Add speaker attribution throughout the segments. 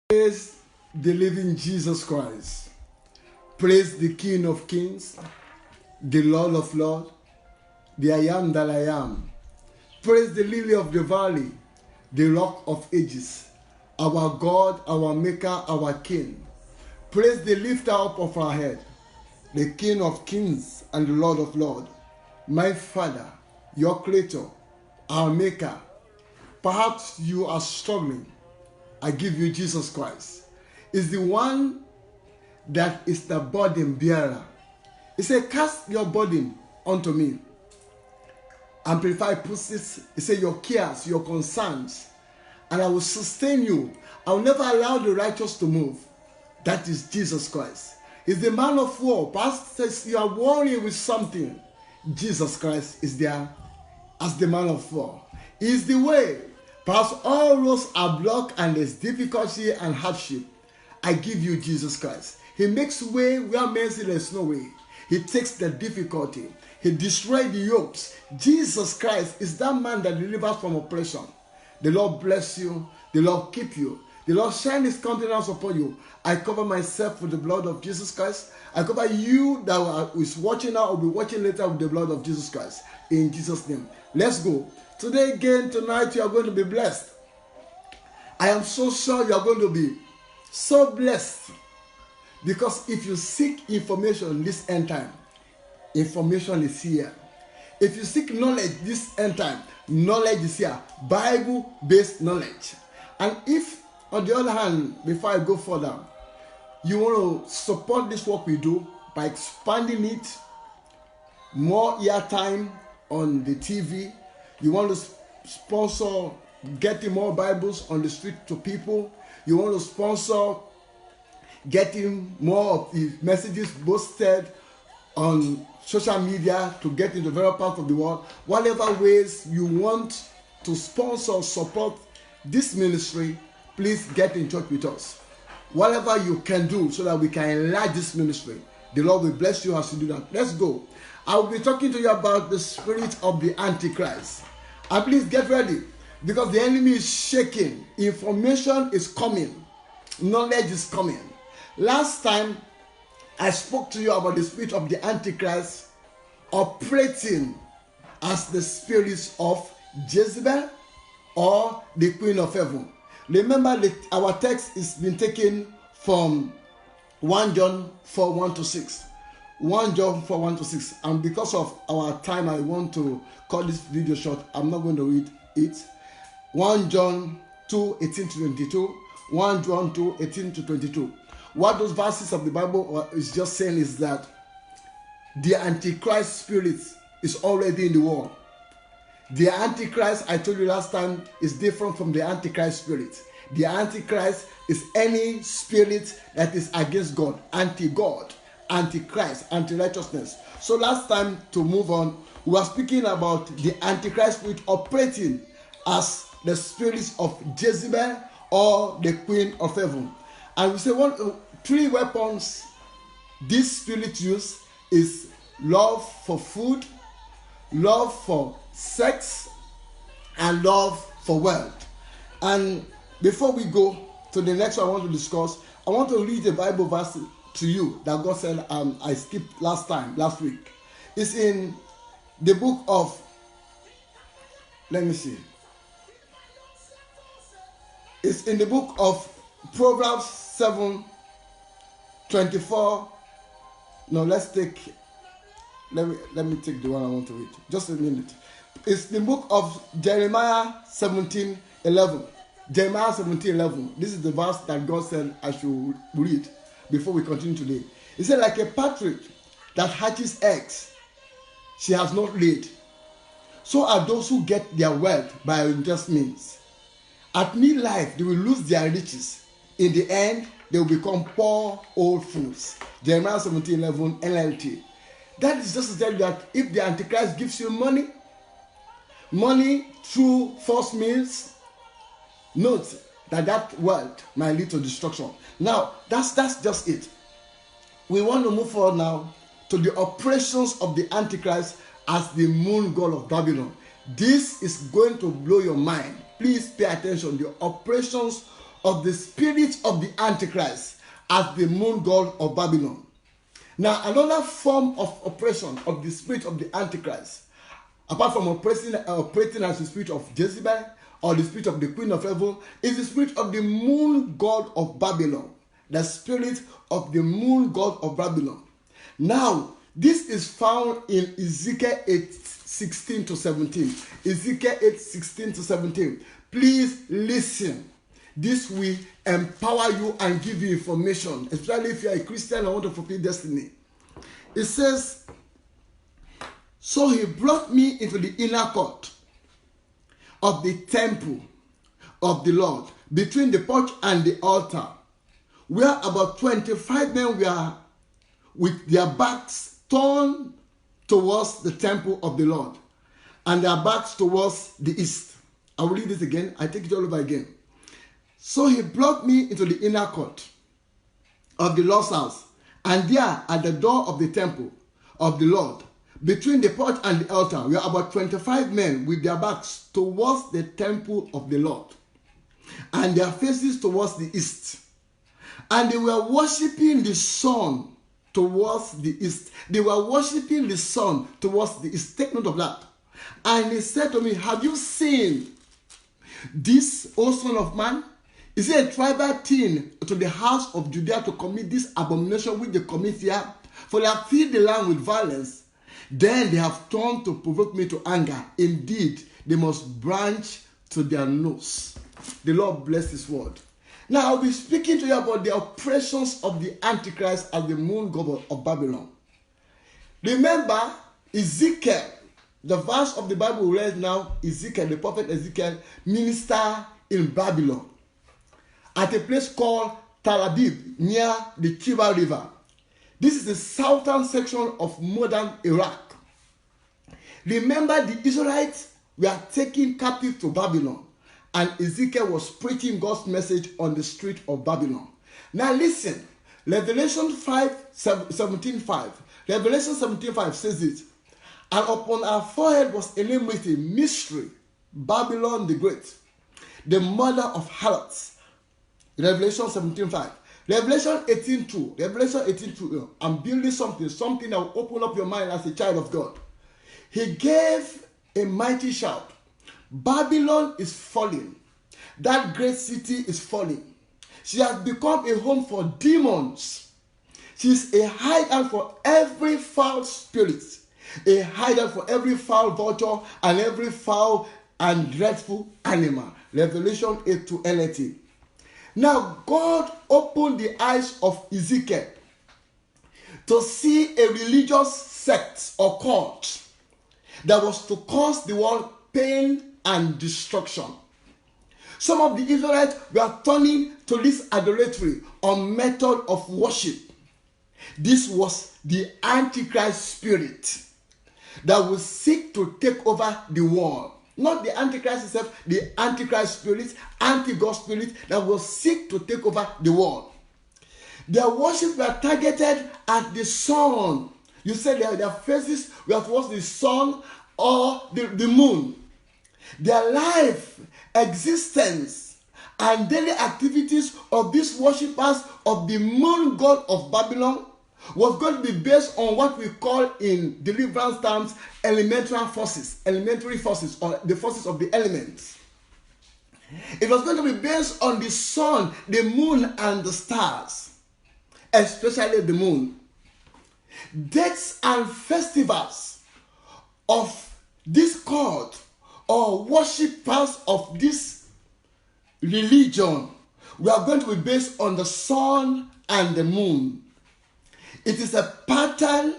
Speaker 1: Praise the living Jesus Christ. Praise the King of Kings, the Lord of Lords, the I am that I am. Praise the lily of the valley, the rock of ages, our God, our Maker, our King. Praise the lifter up of our head, the King of Kings and the Lord of Lords, my Father, your Creator, our Maker. Perhaps you are struggling. I give you Jesus Christ. Is the one that is the burden bearer. He said, cast your burden unto me. Amplified puts it, he said, your cares, your concerns, and I will sustain you. I will never allow the righteous to move. That is Jesus Christ. He's the man of war. Pastor says you are worrying with something. Jesus Christ is there as the man of war. He is the way. Perhaps all roads are blocked and there's difficulty and hardship. I give you Jesus Christ. He makes way where men say there's no way. He takes the difficulty. He destroys the yokes. Jesus Christ is that man that delivers from oppression. The Lord bless you. The Lord keep you. The Lord shine his countenance upon you. I cover myself with the blood of Jesus Christ. I cover you that is watching now or be watching later with the blood of Jesus Christ. In Jesus' name. Let's go. Today again, tonight, you are going to be blessed. I am so sure you are going to be so blessed. Because if you seek information this end time, information is here. If you seek knowledge this end time, knowledge is here. Bible-based knowledge. And if, on the other hand, before I go further, you want to support this work we do by expanding it, more airtime on the TV, you want to sponsor getting more Bibles on the street to people, you want to sponsor getting more of the messages posted on social media to get into various parts of the world, whatever ways you want to sponsor, support this ministry, please get in touch with us. Whatever you can do so that we can enlarge this ministry, the Lord will bless you as you do that. Let's go. I will be talking to you about the spirit of the Antichrist. And please get ready because the enemy is shaking. Information is coming. Knowledge is coming. Last time, I spoke to you about the spirit of the Antichrist operating as the spirits of Jezebel or the Queen of Heaven. Remember that our text is been taken from 1 John 4, 1-6. 1 John 4, 1-6. And because of our time, I want to cut this video short. I'm not going to read it. 1 John 2, 18-22. 1 John 2, 18-22. What those verses of the Bible is just saying is that the Antichrist spirit is already in the world. The Antichrist, I told you last time, is different from the Antichrist spirit. The Antichrist is any spirit that is against God, anti-God, anti-Christ, anti-righteousness. So last time, to move on, we were speaking about the Antichrist spirit operating as the spirits of Jezebel or the Queen of Heaven. And we say three weapons this spirit use is love for food, love for sex, and love for wealth. And before we go to the next one I want to discuss, I want to read a Bible verse to you that God said I skipped last week. It's in the book of, let me see. It's in the book of Proverbs 7:24. No, let me take the one I want to read. Just a minute. It's the book of Jeremiah 17:11. Jeremiah 17:11. This is the verse that God said I should read before we continue today. He said, like a partridge that hatches eggs, she has not laid. So are those who get their wealth by unjust means. At midlife, they will lose their riches. In the end, they will become poor old fools. Jeremiah 17:11 NLT. That is just to tell you that if the Antichrist gives you money through false means, note that wealth might lead to destruction. Now, that's just it. We want to move forward now to the operations of the Antichrist as the moon god of Babylon. This is going to blow your mind. Please pay attention. The operations of the spirit of the Antichrist as the moon god of Babylon. Now, another form of oppression of the spirit of the Antichrist, apart from operating as the spirit of Jezebel or the spirit of the queen of heaven, is the spirit of the moon god of Babylon. The spirit of the moon god of Babylon. Now, this is found in Ezekiel 8:16 to 17. Ezekiel 8:16 to 17. Please listen. This will empower you and give you information, especially if you are a Christian and want to fulfill destiny. It says, so he brought me into the inner court of the temple of the Lord, between the porch and the altar, where about 25 men were with their backs turned towards the temple of the Lord, and their backs towards the east. I will read this again. I take it all over again. So he brought me into the inner court of the Lord's house, and there at the door of the temple of the Lord, between the porch and the altar, were about 25 men with their backs towards the temple of the Lord, and their faces towards the east. And they were worshiping the sun towards the east. They were worshiping the sun towards the east. Take note of that. And he said to me, have you seen this, O son of man? Is it a tribal thing to the house of Judea to commit this abomination which they commit here? For they have filled the land with violence. Then they have turned to provoke me to anger. Indeed, they must branch to their nose. The Lord bless his word. Now I'll be speaking to you about the oppressions of the Antichrist as the moon god of Babylon. Remember, Ezekiel, the verse of the Bible we read now, Ezekiel, the prophet Ezekiel, ministered in Babylon at a place called Tel Aviv, near the Tiber River. This is the southern section of modern Iraq. Remember, the Israelites were taken captive to Babylon, and Ezekiel was preaching God's message on the street of Babylon. Now listen, Revelation 17:5. Revelation 17:5 says it. And upon our forehead was a name written, Mystery, Babylon the Great, the mother of harlots. Revelation 17:5. Revelation 18:2. Revelation 18:2. I'm building something that will open up your mind as a child of God. He gave a mighty shout. Babylon is falling. That great city is falling. She has become a home for demons. She is a hideout for every foul spirit, a hideout for every foul vulture and every foul and dreadful animal. Revelation 8:18. Now God opened the eyes of Ezekiel to see a religious sect or cult that was to cause the world pain and destruction. Some of the Israelites were turning to this adulatory or method of worship. This was the Antichrist spirit that will seek to take over the world. Not the Antichrist itself, the Antichrist spirit, anti-God spirit that will seek to take over the world. Their worship were targeted at the sun. You said their faces were towards the sun or the moon. Their life, existence, and daily activities of these worshippers of the moon god of Babylon was going to be based on what we call in deliverance terms elementary forces, or the forces of the elements. It was going to be based on the sun, the moon, and the stars, especially the moon. Dates and festivals of this cult or worshippers of this religion were going to be based on the sun and the moon. It is a pattern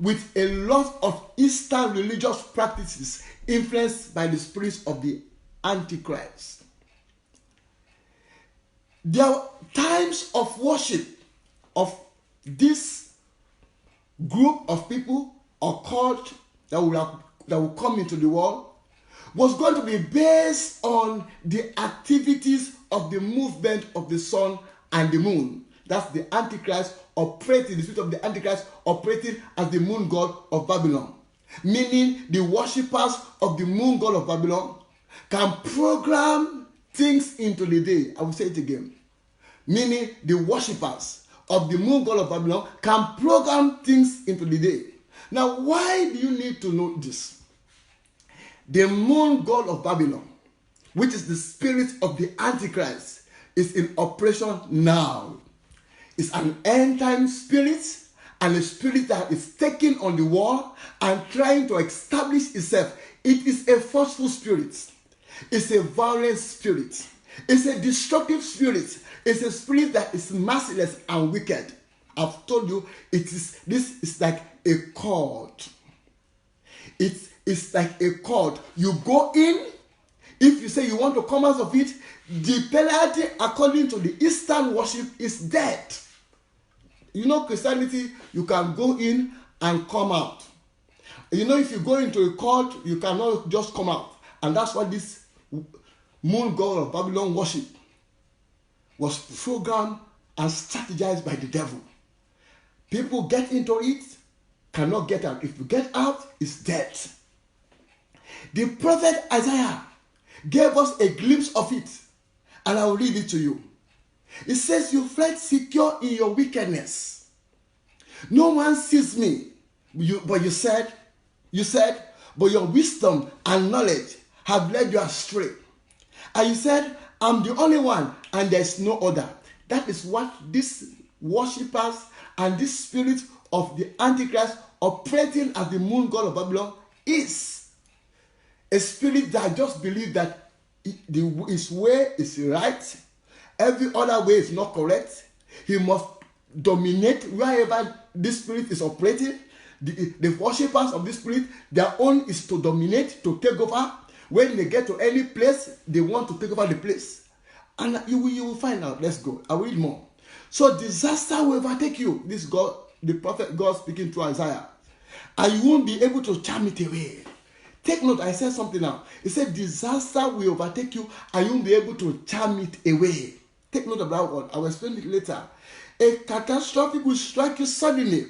Speaker 1: with a lot of Eastern religious practices influenced by the spirits of the Antichrist. There are times of worship of this group of people or cult that will come into the world was going to be based on the activities of the movement of the sun and the moon. That's the Antichrist operating, the spirit of the Antichrist operating as the moon god of Babylon. Meaning the worshippers of the moon god of Babylon can program things into the day. I will say it again. Meaning the worshippers of the moon god of Babylon can program things into the day. Now, why do you need to know this? The moon god of Babylon, which is the spirit of the Antichrist, is in operation now. It's an end-time spirit, and a spirit that is taking on the wall and trying to establish itself. It is a forceful spirit. It's a violent spirit. It's a destructive spirit. It's a spirit that is merciless and wicked. I've told you, this is like a cord. It's like a cord. You go in. If you say you want to come out of it, the penalty according to the Eastern worship is death. You know, Christianity, you can go in and come out. You know, if you go into a court, you cannot just come out. And that's what this moon god of Babylon worship was programmed and strategized by the devil. People get into it, cannot get out. If you get out, it's death. The prophet Isaiah gave us a glimpse of it, and I will read it to you. It says, you fled secure in your wickedness. No one sees me. But you said, but your wisdom and knowledge have led you astray. And you said, I'm the only one, and there's no other. That is what these worshippers and this spirit of the Antichrist operating as the moon god of Babylon is. A spirit that just believes that his way is right. Every other way is not correct. He must dominate wherever this spirit is operating. The worshippers of this spirit, their own is to dominate, to take over. When they get to any place, they want to take over the place. And you will find out. Let's go. I will read more. So disaster will overtake you. This God, the prophet God speaking to Isaiah. And you won't be able to charm it away. Take note, I said something now. It said disaster will overtake you and you won't be able to charm it away. Take note of that word. I will explain it later. A catastrophe will strike you suddenly.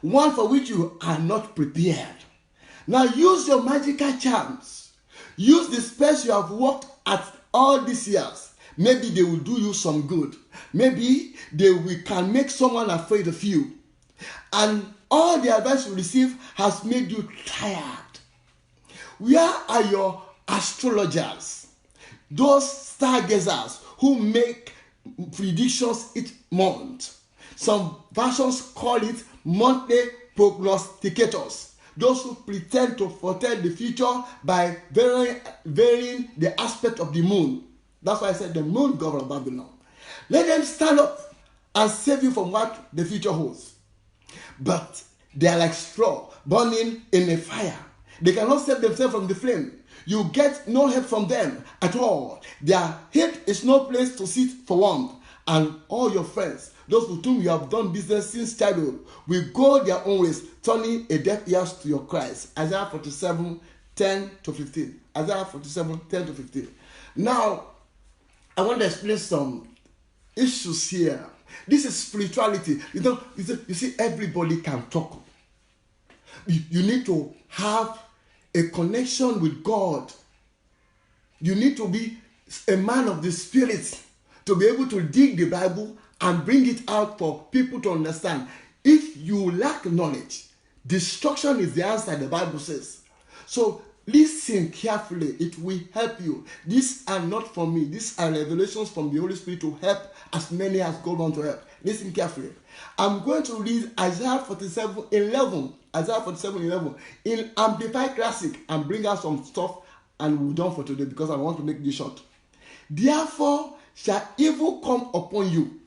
Speaker 1: One for which you are not prepared. Now use your magical charms. Use the spells you have worked at all these years. Maybe they will do you some good. Maybe can make someone afraid of you. And all the advice you receive has made you tired. Where are your astrologers? Those stargazers who make predictions each month. Some versions call it monthly prognosticators. Those who pretend to foretell the future by varying the aspect of the moon. That's why I said the moon god of Babylon. Let them stand up and save you from what the future holds. But they are like straw burning in a fire. They cannot save themselves from the flame. You get no help from them at all. Their head is no place to sit for warmth. And all your friends, those with whom you have done business since childhood, will go their own ways, turning a deaf ear to your cries. Isaiah 47, 10 to 15. Isaiah 47, 10 to 15. Now, I want to explain some issues here. This is spirituality. You see, everybody can talk. You need to have a connection with God. You need to be a man of the Spirit to be able to dig the Bible and bring it out for people to understand. If you lack knowledge, destruction is the answer, the Bible says. So listen carefully. It will help you. These are not from me. These are revelations from the Holy Spirit to help as many as God wants to help. Listen carefully. I'm going to read Isaiah 47, 11. Isaiah 47, 11 in Amplified Classic and bring out some stuff and we're done for today because I want to make this short. Therefore shall evil come upon you.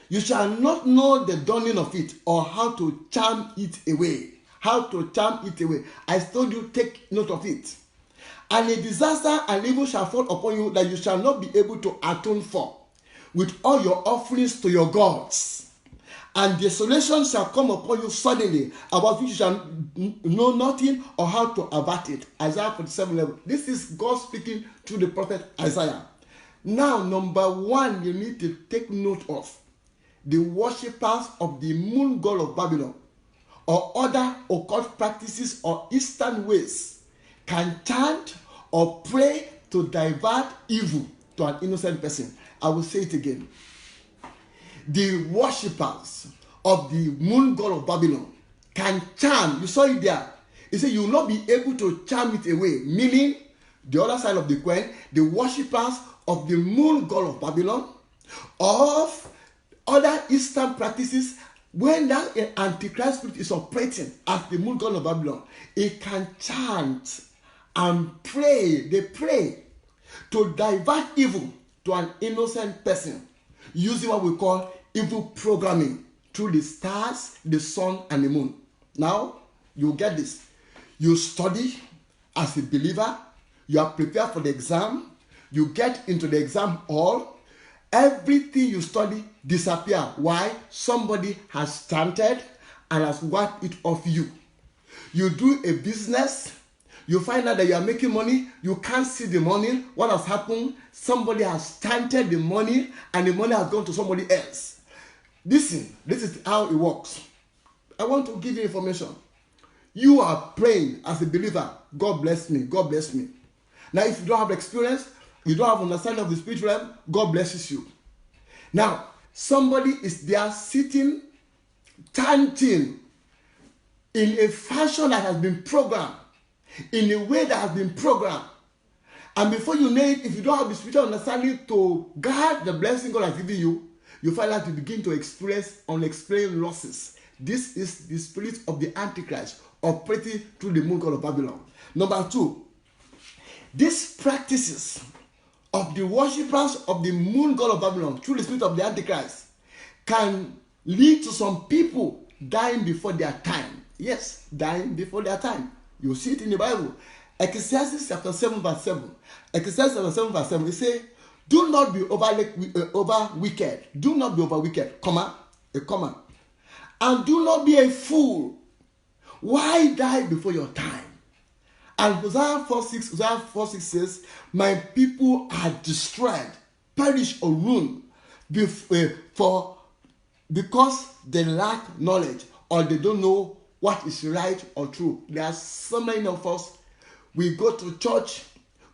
Speaker 1: You shall not know the dawning of it or how to charm it away. How to charm it away. I told you, take note of it. And a disaster and evil shall fall upon you that you shall not be able to atone for with all your offerings to your gods. And desolation shall come upon you suddenly, about which you shall know nothing or how to avert it. Isaiah 47:11. This is God speaking to the prophet Isaiah. Now, number one, you need to take note of the worshippers of the moon god of Babylon or other occult practices or Eastern ways can chant or pray to divert evil to an innocent person. I will say it again. The worshippers of the moon god of Babylon can charm. You saw it there. He said you will not be able to charm it away. Meaning, the other side of the coin, the worshippers of the moon god of Babylon, of other Eastern practices, when that Antichrist spirit is operating as the moon god of Babylon, it can chant and pray. They pray to divert evil to an innocent person using what we call evil programming through the stars, the sun, and the moon. Now, you get this. You study as a believer. You are prepared for the exam. You get into the exam hall. Everything you study disappear. Why? Somebody has chanted and has wiped it off you. You do a business. You find out that you are making money. You can't see the money. What has happened? Somebody has chanted the money and the money has gone to somebody else. Listen, this is how it works. I want to give you information. You are praying as a believer. God bless me. God bless me. Now, if you don't have experience, you don't have understanding of the spiritual realm, God blesses you. Now, somebody is there sitting, chanting in a fashion that has been programmed, in a way that has been programmed. And before you know it, if you don't have the spiritual understanding to guard the blessing God has given you, you find out you begin to experience unexplained losses. This is the spirit of the Antichrist operating through the moon god of Babylon. Number two, these practices of the worshippers of the moon god of Babylon through the spirit of the Antichrist can lead to some people dying before their time. Yes, dying before their time. You see it in the Bible. Ecclesiastes chapter 7 verse 7. Ecclesiastes chapter 7 verse 7. It says, do not be over wicked. Do not be over wicked, comma, a comma. And do not be a fool. Why die before your time? And Hosea 4:6 says, my people are destroyed, perish or ruined, because they lack knowledge or they don't know what is right or true. There are so many of us, we go to church,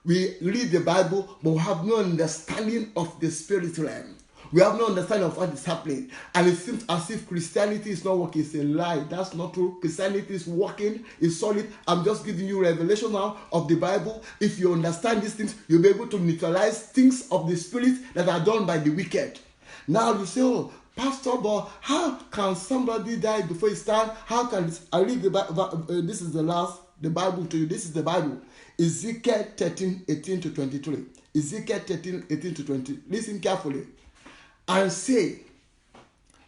Speaker 1: we read the Bible, but we have no understanding of the spiritual realm. We have no understanding of what is happening. And it seems as if Christianity is not working. It's a lie. That's not true. Christianity is working. It's solid. I'm just giving you revelation now of the Bible. If you understand these things, you'll be able to neutralize things of the spirit that are done by the wicked. Now you say, oh, Pastor, but how can somebody die before his time? How can this? I read the Bible. This is the Bible to you. This is the Bible. Ezekiel 13:18-23. Ezekiel 13:18-20. Listen carefully. And say,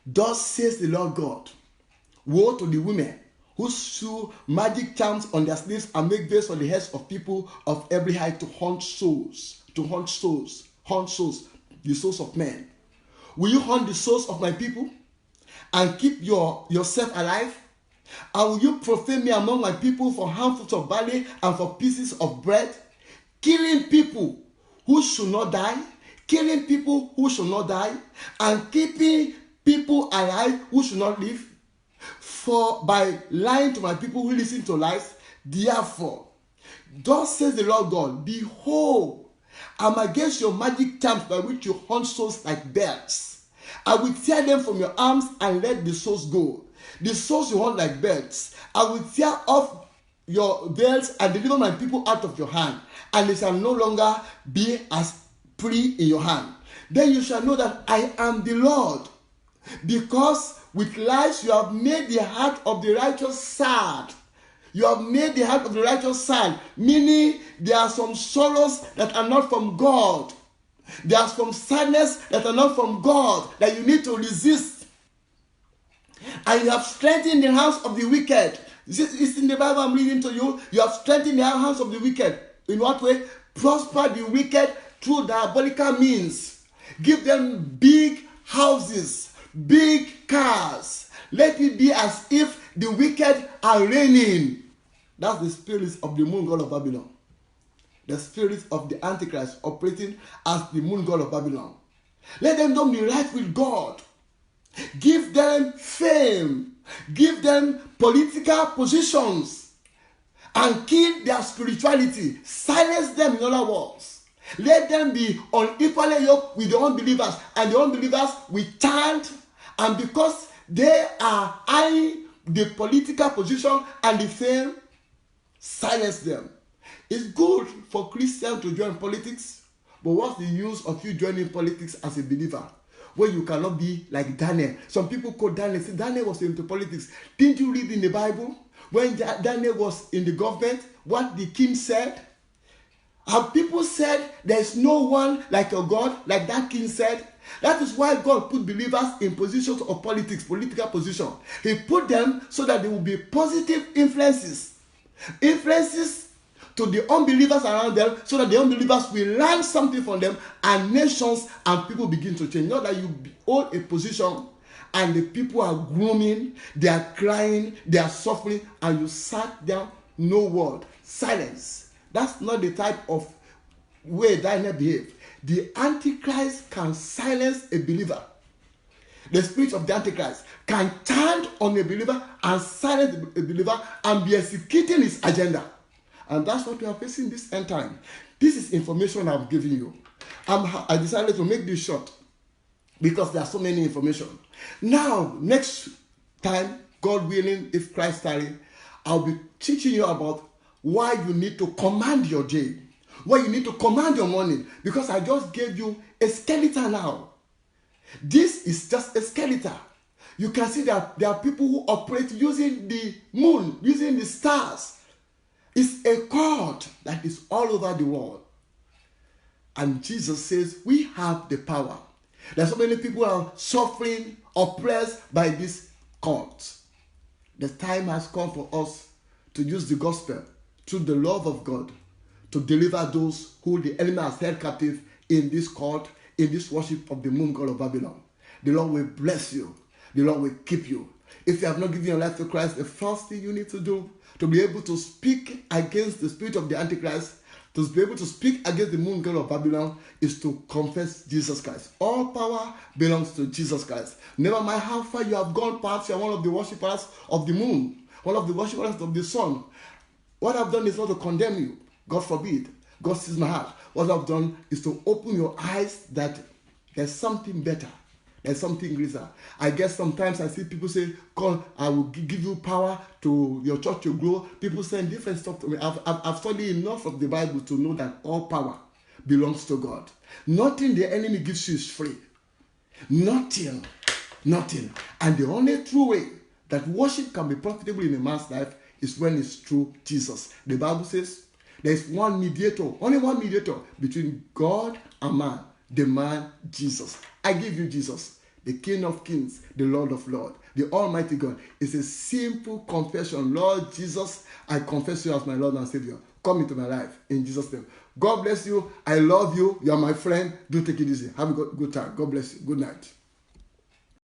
Speaker 1: thus says the Lord God, woe to the women who sew magic charms on their sleeves and make veils on the heads of people of every height to hunt souls, the souls of men. Will you hunt the souls of my people and keep yourself alive? And will you profane me among my people for handfuls of barley and for pieces of bread, killing people who should not die? Killing people who should not die, and keeping people alive who should not live. For by lying to my people who listen to lies, therefore, thus says the Lord God, behold, I'm against your magic charms by which you hunt souls like birds. I will tear them from your arms and let the souls go. The souls you hunt like birds, I will tear off your veils and deliver my people out of your hand, and they shall no longer be as free in your hand. Then you shall know that I am the Lord, because with lies you have made the heart of the righteous sad. You have made the heart of the righteous sad, meaning there are some sorrows that are not from God. There are some sadness that are not from God that you need to resist. And you have strengthened the hands of the wicked. It's in the Bible I'm reading to you. You have strengthened the hands of the wicked. In what way? Prosper the wicked through diabolical means. Give them big houses, big cars. Let it be as if the wicked are reigning. That's the spirit of the moon god of Babylon. The spirit of the Antichrist operating as the moon god of Babylon. Let them don't be right with God. Give them fame. Give them political positions. And kill their spirituality. Silence them, in other words. Let them be unequally yoked with the unbelievers, and the unbelievers will chant, and because they are eyeing the political position and the fame, silence them. It's good for Christians to join politics, but what's the use of you joining politics as a believer when you cannot be like Daniel? Some people quote Daniel, say Daniel was into politics. Didn't you read in the Bible when Daniel was in the government what the king said? And people said there is no one like your God, like that king said. That is why God put believers in positions of politics, political position. He put them so that they will be positive influences to the unbelievers around them, so that the unbelievers will learn something from them, and nations and people begin to change. Not that you hold a position and the people are grooming, they are crying, they are suffering, and you sat down, no word, silence. That's not the type of way Daniel behaved. The Antichrist can silence a believer. The spirit of the Antichrist can turn on a believer and silence a believer and be executing his agenda. And that's what we are facing this end time. This is information I'm giving you. I decided to make this short because there are so many information. Now, next time, God willing, if Christ tarry, I'll be teaching you about why you need to command your day, why you need to command your morning, because I just gave you a skeleton now. This is just a skeleton. You can see that there are people who operate using the moon, using the stars. It's a God that is all over the world. And Jesus says, we have the power. There are so many people who are suffering, oppressed by this cult. The time has come for us to use the gospel through the love of God to deliver those who the enemy has held captive in this cult, in this worship of the moon god of Babylon. The Lord will bless you. The Lord will keep you. If you have not given your life to Christ, the first thing you need to do to be able to speak against the spirit of the Antichrist, to be able to speak against the moon god of Babylon, is to confess Jesus Christ. All power belongs to Jesus Christ. Never mind how far you have gone, perhaps you are one of the worshippers of the moon, one of the worshippers of the sun. What I've done is not to condemn you. God forbid. God sees my heart. What I've done is to open your eyes that there's something better. There's something greater. I guess sometimes I see people say, "God, I will give you power to your church to grow." People saying different stuff to me. I've studied enough of the Bible to know that all power belongs to God. Nothing the enemy gives you is free. Nothing. And the only true way that worship can be profitable in a man's life is when it's through Jesus. The Bible says there is one mediator, only one mediator between God and man, the man Jesus. I give you Jesus, the King of Kings, the Lord of Lords, the Almighty God. It's a simple confession. Lord Jesus, I confess you as my Lord and Savior. Come into my life in Jesus' name. God bless you. I love you. You are my friend. Do take it easy. Have a good time. God bless you. Good night.